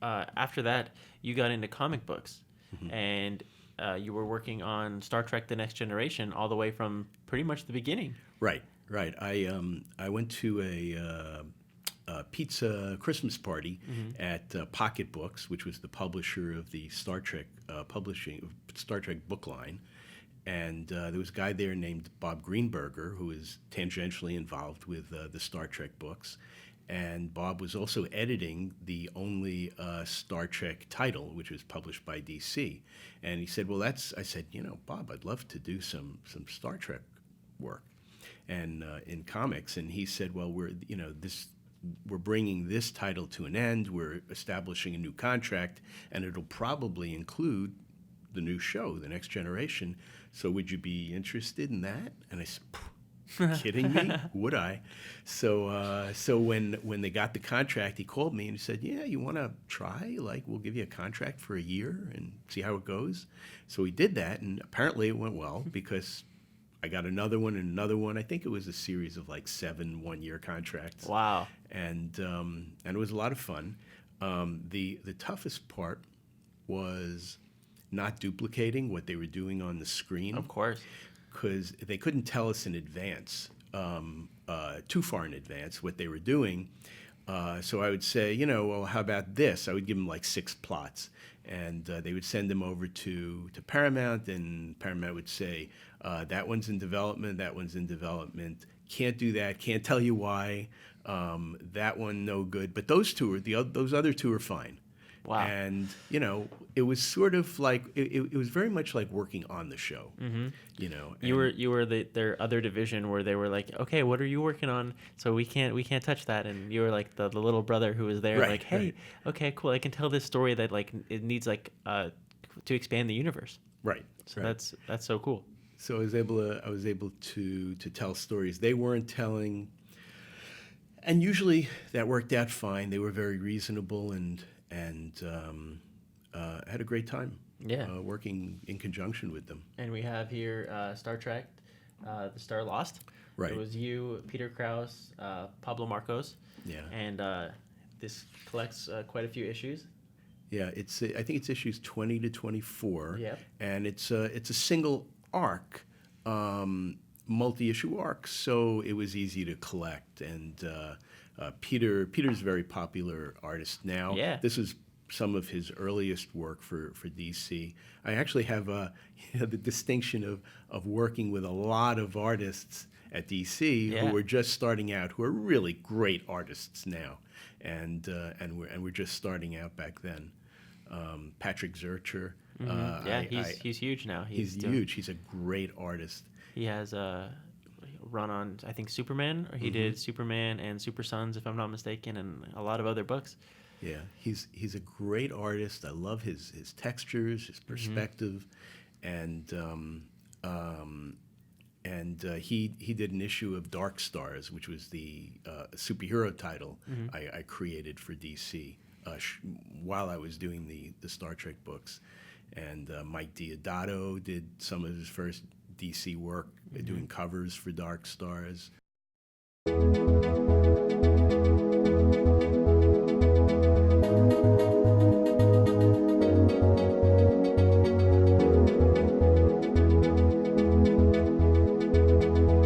after that, you got into comic books, and you were working on Star Trek: The Next Generation all the way from pretty much the beginning. Right, right. I went to a pizza Christmas party at Pocket Books, which was the publisher of the Star Trek Star Trek book line. And there was a guy there named Bob Greenberger who was tangentially involved with the Star Trek books. And Bob was also editing the only Star Trek title, which was published by DC. And he said, well, I said, Bob, I'd love to do some Star Trek work and in comics. And he said, well, we're bringing this title to an end. We're establishing a new contract, and it'll probably include the new show, The Next Generation. So would you be interested in that? And I said, kidding me? Would I? So when they got the contract, he called me and he said, yeah, you want to try? Like, we'll give you a contract for a year and see how it goes. So we did that, and apparently it went well because I got another one and another one. I think it was a series of like 7 one-year contracts. Wow. And it was a lot of fun. The toughest part was not duplicating what they were doing on the screen. Of course. Because they couldn't tell us in advance, too far in advance, what they were doing. So I would say, well, how about this? I would give them like 6 plots. And they would send them over to Paramount, and Paramount would say, that one's in development, that one's in development. Can't do that, can't tell you why. That one, no good. But those other two are fine. Wow. And, it was sort of like, it was very much like working on the show, You were their other division where they were like, okay, what are you working on? So we can't touch that. And you were like the little brother who was there, right, like, hey, right. Okay, cool. I can tell this story that like it needs like to expand the universe. Right. So right. that's so cool. So I was able to tell stories they weren't telling. And usually that worked out fine. They were very reasonable and had a great time. Yeah. Working in conjunction with them. And we have here Star Trek, The Star Lost. Right. It was you, Peter Krause, Pablo Marcos. Yeah. And this collects quite a few issues. Yeah, I think it's issues 20 to 24. Yeah. And it's a single arc, multi-issue arc, so it was easy to collect. And Peter's a very popular artist now. Yeah. This is some of his earliest work for DC. I actually have the distinction of working with a lot of artists at DC who were just starting out, who are really great artists now, and we're just starting out back then. Patrick Zurcher. He's huge now. He's huge. He's a great artist. He has a run on, I think, Superman, or he did Superman and Super Sons, if I'm not mistaken, and a lot of other books. Yeah, he's a great artist. I love his textures, his perspective, and he did an issue of Dark Stars, which was the superhero title I created for DC while I was doing the Star Trek books. And Mike Diodato did some of his first DC work, doing covers for Dark Stars.